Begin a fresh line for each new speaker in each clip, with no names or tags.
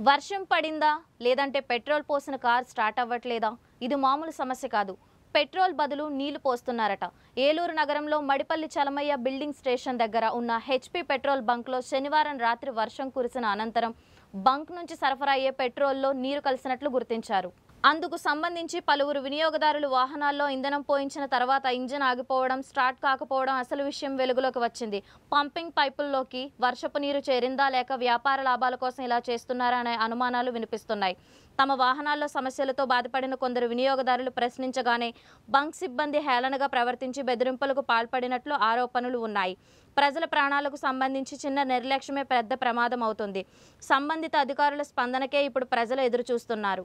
వర్షం పడిందా లేదంటే పెట్రోల్ పోసిన కార్ స్టార్ట్ అవ్వట్లేదా? ఇది మామూలు సమస్య కాదు. పెట్రోల్ బదులు నీళ్లు పోస్తున్నారట. ఏలూరు నగరంలో మడిపల్లి చలమయ్య బిల్డింగ్ స్టేషన్ దగ్గర ఉన్న హెచ్పీ పెట్రోల్ బంక్లో శనివారం రాత్రి వర్షం కురిసిన అనంతరం బంక్ నుంచి సరఫరా అయ్యే పెట్రోల్లో నీరు కలిసినట్లు గుర్తించారు. అందుకు సంబంధించి పలువురు వినియోగదారులు వాహనాల్లో ఇంధనం పోయించిన తర్వాత ఇంజిన్ ఆగిపోవడం, స్టార్ట్ కాకపోవడం అసలు విషయం వెలుగులోకి వచ్చింది. పంపింగ్ పైపుల్లోకి వర్షపు నీరు చేరిందా లేక వ్యాపార లాభాల కోసం ఇలా చేస్తున్నారా అనే అనుమానాలు వినిపిస్తున్నాయి. తమ వాహనాల్లో సమస్యలతో బాధపడిన కొందరు వినియోగదారులు ప్రశ్నించగానే బంక్ సిబ్బంది హేళనగా ప్రవర్తించి బెదిరింపులకు పాల్పడినట్లు ఆరోపణలు ఉన్నాయి. ప్రజల ప్రాణాలకు సంబంధించి చిన్న నిర్లక్ష్యమే పెద్ద ప్రమాదం అవుతుంది. సంబంధిత అధికారుల స్పందనకే ఇప్పుడు ప్రజలు ఎదురు చూస్తున్నారు.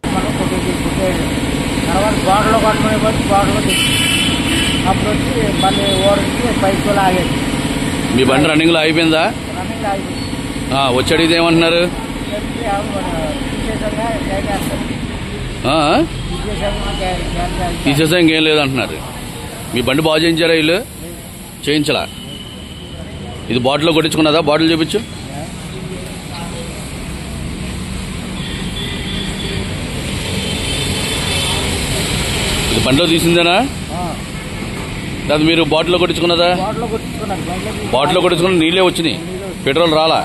మీ బండి రన్నింగ్ లో అయిపోయిందా? వచ్చి అడిగితే ఏమంటున్నారు? తీసేసా ఇంకేం లేదంటున్నారు. మీ బండి బాగు చేయించారా? వీళ్ళు చేయించలా? ఇది బాటిల్లో కొట్టించుకున్నదా? బాటిల్ చూపించు. ఇది బండిలో తీసిందేనా? అది మీరు బాటిల్లో కొట్టించుకున్నదా? బాటిల్లో కొట్టించుకున్న నీళ్ళే వచ్చినాయి, పెట్రోల్ రాలా?